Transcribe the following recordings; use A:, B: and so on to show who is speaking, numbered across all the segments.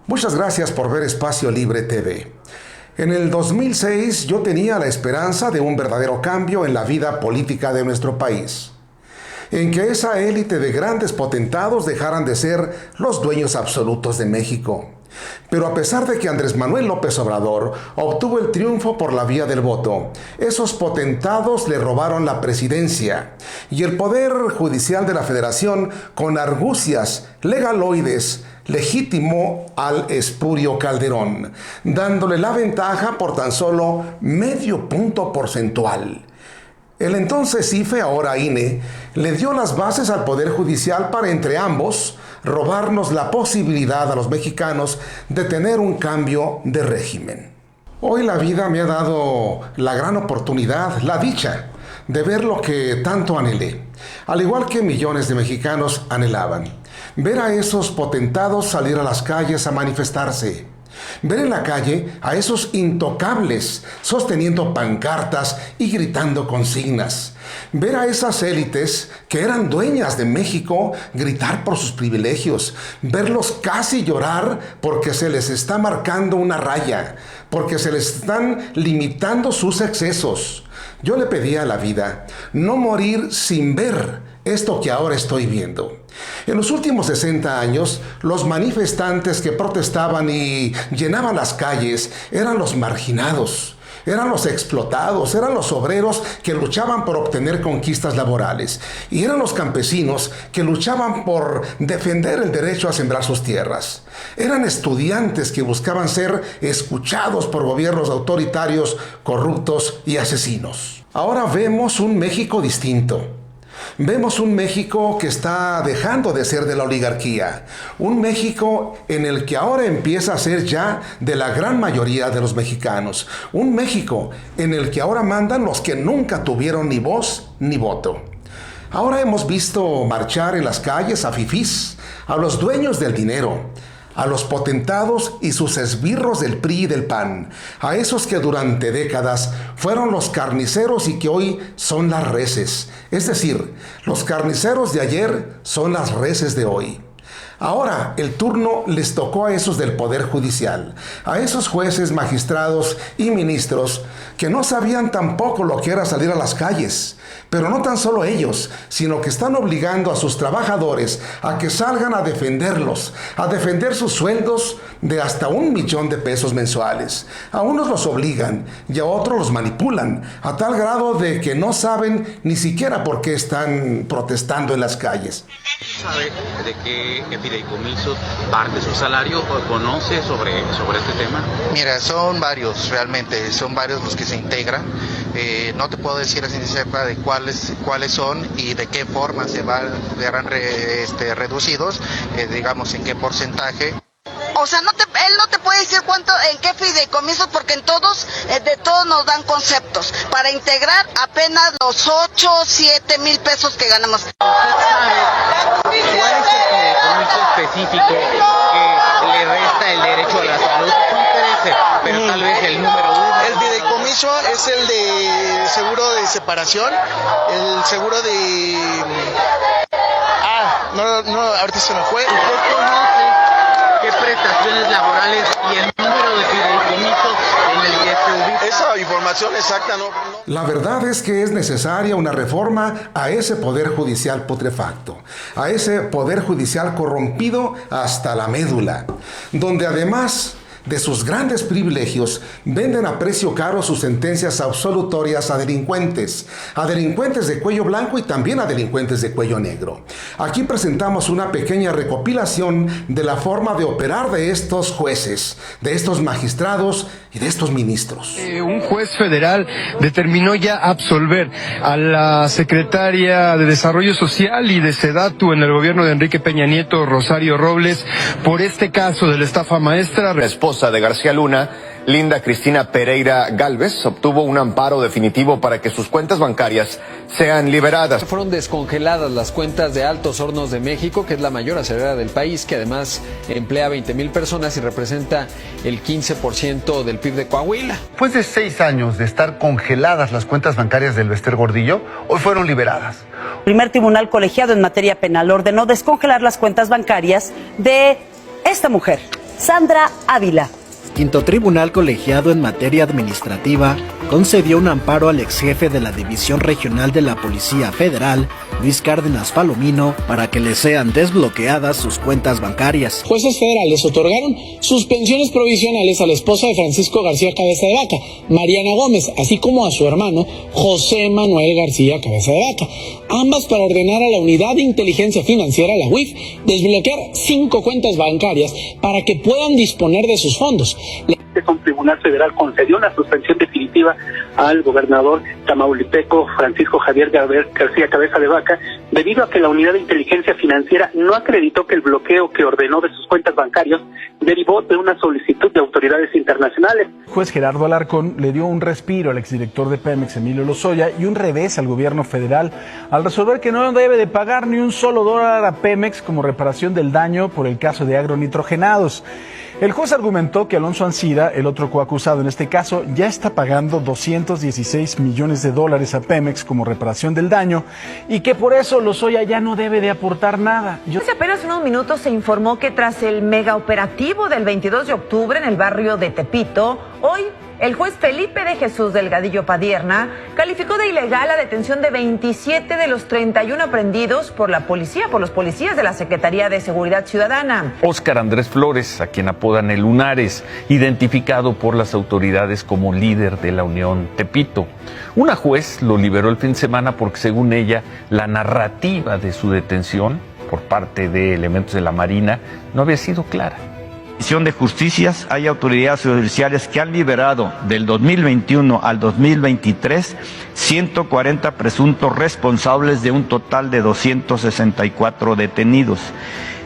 A: Muchas gracias por ver Espacio Libre TV. En el 2006 yo tenía la esperanza de un verdadero cambio en la vida política de nuestro país, en que esa élite de grandes potentados dejaran de ser los dueños absolutos de México. Pero a pesar de que Andrés Manuel López Obrador obtuvo el triunfo por la vía del voto, esos potentados le robaron la presidencia y el Poder Judicial de la Federación, con argucias legaloides, legitimó al espurio Calderón, dándole la ventaja por tan solo medio punto porcentual. El entonces IFE, ahora INE, le dio las bases al Poder Judicial para, entre ambos, robarnos la posibilidad a los mexicanos de tener un cambio de régimen. Hoy la vida me ha dado la gran oportunidad, la dicha, de ver lo que tanto anhelé, al igual que millones de mexicanos anhelaban. Ver a esos potentados salir a las calles a manifestarse. Ver en la calle a esos intocables sosteniendo pancartas y gritando consignas. Ver a esas élites que eran dueñas de México gritar por sus privilegios. Verlos casi llorar porque se les está marcando una raya, porque se les están limitando sus excesos. Yo le pedí a la vida no morir sin ver esto que ahora estoy viendo. En los últimos 60 años, los manifestantes que protestaban y llenaban las calles eran los marginados, eran los explotados, eran los obreros que luchaban por obtener conquistas laborales y eran los campesinos que luchaban por defender el derecho a sembrar sus tierras. Eran estudiantes que buscaban ser escuchados por gobiernos autoritarios, corruptos y asesinos. Ahora vemos un México distinto. Vemos un México que está dejando de ser de la oligarquía, un México en el que ahora empieza a ser ya de la gran mayoría de los mexicanos, un México en el que ahora mandan los que nunca tuvieron ni voz ni voto. Ahora hemos visto marchar en las calles a fifís, a los dueños del dinero, a los potentados y sus esbirros del PRI y del PAN, a esos que durante décadas fueron los carniceros y que hoy son las reses. Es decir, los carniceros de ayer son las reses de hoy. Ahora el turno les tocó a esos del Poder Judicial, a esos jueces, magistrados y ministros que no sabían tampoco lo que era salir a las calles. Pero no tan solo ellos, sino que están obligando a sus trabajadores a que salgan a defenderlos, a defender sus sueldos de hasta $1,000,000 mensuales. A unos los obligan y a otros los manipulan, a tal grado de que no saben ni siquiera por qué están protestando en las calles.
B: ¿Sabe de qué fideicomisos parte su salario o conoce sobre este tema?
C: Mira, son varios, realmente, son varios los que se integran. No te puedo decir así cerca de cuáles son y de qué forma verán reducidos, digamos en qué porcentaje.
D: O sea, él no te puede decir en qué fideicomisos, porque de todos nos dan conceptos. Para integrar apenas los 8, 7 mil pesos que ganamos.
B: ¿Usted sabe cuál es el fideicomiso específico que le resta el derecho a la salud? No 13, pero tal vez el número 1.
E: El fideicomiso es el de seguro de separación, el seguro de... no, ahorita se me fue.
B: ¿Usted conoce qué prestaciones laborales y el número de fideicomiso en el que se ubica?
E: Esa información exacta no.
A: La verdad es que es necesaria una reforma a ese Poder Judicial putrefacto, a ese Poder Judicial corrompido hasta la médula, donde además de sus grandes privilegios, venden a precio caro sus sentencias absolutorias a delincuentes de cuello blanco y también a delincuentes de cuello negro. Aquí presentamos una pequeña recopilación de la forma de operar de estos jueces, de estos magistrados y de estos ministros.
F: Un juez federal determinó ya absolver a la secretaria de Desarrollo Social y de SEDATU en el gobierno de Enrique Peña Nieto, Rosario Robles, por este caso de la estafa maestra.
G: La esposa de García Luna, Linda Cristina Pereira Gálvez, obtuvo un amparo definitivo para que sus cuentas bancarias sean liberadas.
H: Fueron descongeladas las cuentas de Altos Hornos de México, que es la mayor aserradera del país, que además emplea 20,000 personas y representa el 15% del PIB de Coahuila.
I: Después de 6 años de estar congeladas las cuentas bancarias del Bester Gordillo, hoy fueron liberadas.
J: El primer tribunal colegiado en materia penal ordenó descongelar las cuentas bancarias de esta mujer, Sandra Ávila.
K: Quinto Tribunal Colegiado en Materia Administrativa concedió un amparo al exjefe de la División Regional de la Policía Federal, Luis Cárdenas Palomino, para que le sean desbloqueadas sus cuentas bancarias.
L: Jueces federales otorgaron suspensiones provisionales a la esposa de Francisco García Cabeza de Vaca, Mariana Gómez, así como a su hermano, José Manuel García Cabeza de Vaca, ambas para ordenar a la Unidad de Inteligencia Financiera, la UIF, desbloquear 5 cuentas bancarias para que puedan disponer de sus fondos.
M: Un tribunal federal concedió una suspensión definitiva al gobernador tamaulipeco Francisco Javier García Cabeza de Vaca debido a que la Unidad de Inteligencia Financiera no acreditó que el bloqueo que ordenó de sus cuentas bancarias derivó de una solicitud de autoridades internacionales.
N: El juez Gerardo Alarcón le dio un respiro al exdirector de Pemex, Emilio Lozoya, y un revés al gobierno federal al resolver que no debe de pagar ni un solo dólar a Pemex como reparación del daño por el caso de agronitrogenados. El juez argumentó que Alonso Ancira, el otro coacusado en este caso, ya está pagando $216 millones a Pemex como reparación del daño y que por eso Lozoya ya no debe de aportar nada.
O: Hace apenas unos minutos se informó que tras el mega operativo del 22 de octubre en el barrio de Tepito, hoy el juez Felipe de Jesús Delgadillo Padierna calificó de ilegal la detención de 27 de los 31 aprehendidos por la policía, por los policías de la Secretaría de Seguridad Ciudadana.
P: Óscar Andrés Flores, a quien apodan el Lunares, identificado por las autoridades como líder de la Unión Tepito. Una juez lo liberó el fin de semana porque, según ella, la narrativa de su detención por parte de elementos de la Marina no había sido clara.
Q: De Justicias, hay autoridades judiciales que han liberado del 2021 al 2023 140 presuntos responsables de un total de 264 detenidos.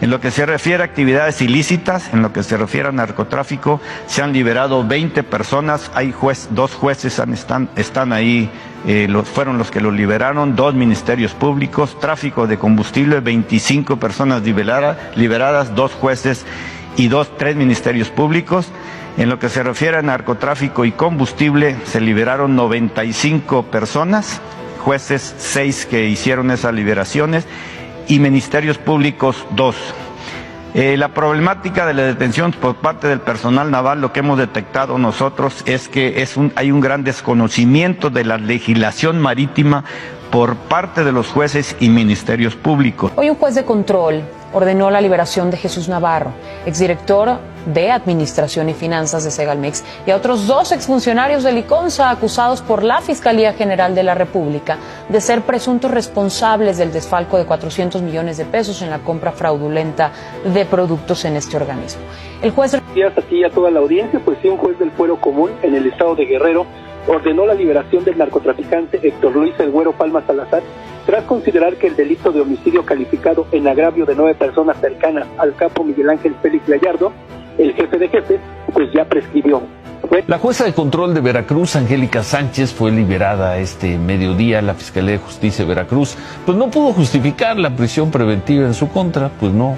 Q: En lo que se refiere a actividades ilícitas, en lo que se refiere a narcotráfico, se han liberado 20 personas, hay dos jueces están ahí, fueron los que los liberaron, 2 ministerios públicos, tráfico de combustible, 25 personas liberadas, 2 jueces y 3 ministerios públicos. En lo que se refiere a narcotráfico y combustible, se liberaron 95 personas, jueces 6 que hicieron esas liberaciones y ministerios públicos 2. La problemática de la detención por parte del personal naval, lo que hemos detectado nosotros es que hay un gran desconocimiento de la legislación marítima por parte de los jueces y ministerios públicos.
R: Hoy un juez de control ordenó la liberación de Jesús Navarro, exdirector de Administración y Finanzas de Segalmex, y a otros 2 exfuncionarios de Liconza acusados por la Fiscalía General de la República de ser presuntos responsables del desfalco de 400 millones de pesos en la compra fraudulenta de productos en este organismo. El juez...
M: Aquí a toda la audiencia, pues sí, un juez del Fuero Común en el estado de Guerrero ordenó la liberación del narcotraficante Héctor Luis El Güero Palma Salazar, tras considerar que el delito de homicidio calificado en agravio de 9 personas cercanas al capo Miguel Ángel Félix Gallardo, el jefe de jefes, pues ya prescribió.
P: La jueza de control de Veracruz, Angélica Sánchez, fue liberada este mediodía. La Fiscalía de Justicia de Veracruz pues no pudo justificar la prisión preventiva en su contra, pues no.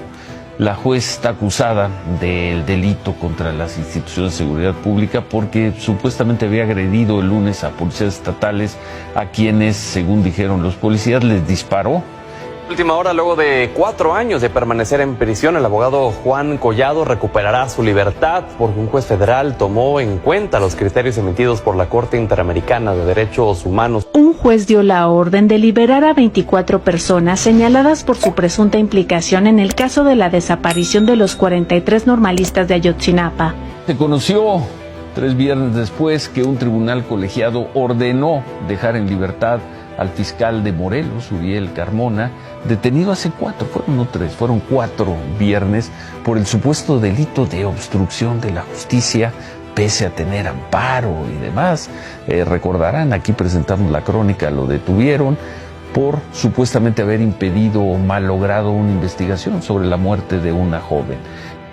P: La juez está acusada del delito contra las instituciones de seguridad pública porque supuestamente había agredido el lunes a policías estatales a quienes, según dijeron los policías, les disparó.
S: Última hora, luego de 4 años de permanecer en prisión, el abogado Juan Collado recuperará su libertad porque un juez federal tomó en cuenta los criterios emitidos por la Corte Interamericana de Derechos Humanos.
T: Un juez dio la orden de liberar a 24 personas señaladas por su presunta implicación en el caso de la desaparición de los 43 normalistas de Ayotzinapa.
P: Se conoció 3 viernes después que un tribunal colegiado ordenó dejar en libertad al fiscal de Morelos, Uriel Carmona, detenido hace 4, fueron no 3, fueron 4 viernes por el supuesto delito de obstrucción de la justicia, pese a tener amparo y demás. Recordarán, aquí presentamos la crónica, lo detuvieron por supuestamente haber impedido o malogrado una investigación sobre la muerte de una joven.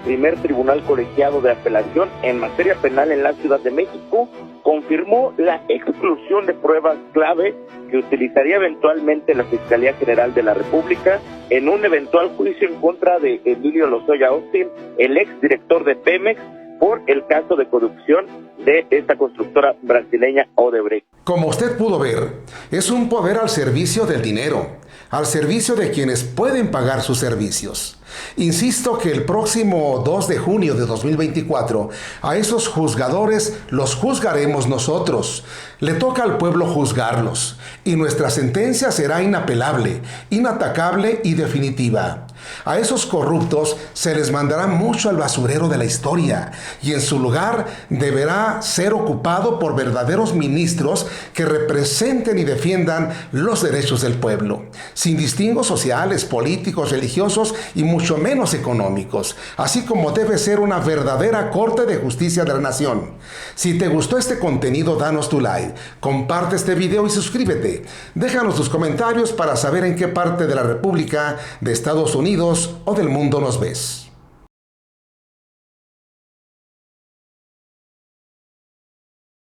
U: Primer Tribunal Colegiado de Apelación en materia penal en la Ciudad de México confirmó la exclusión de pruebas clave que utilizaría eventualmente la Fiscalía General de la República en un eventual juicio en contra de Emilio Lozoya Austin, el exdirector de Pemex, por el caso de corrupción de esta constructora brasileña Odebrecht.
A: Como usted pudo ver, es un poder al servicio del dinero, al servicio de quienes pueden pagar sus servicios. Insisto que el próximo 2 de junio de 2024, a esos juzgadores los juzgaremos nosotros. Le toca al pueblo juzgarlos, y nuestra sentencia será inapelable, inatacable y definitiva. A esos corruptos se les mandará mucho al basurero de la historia, y en su lugar deberá ser ocupado por verdaderos ministros que representen y defiendan los derechos del pueblo, sin distingos sociales, políticos, religiosos y mucho menos económicos, así como debe ser una verdadera Corte de Justicia de la Nación. Si te gustó este contenido, danos tu like, comparte este video y suscríbete. Déjanos tus comentarios para saber en qué parte de la República, de Estados Unidos o del mundo nos ves.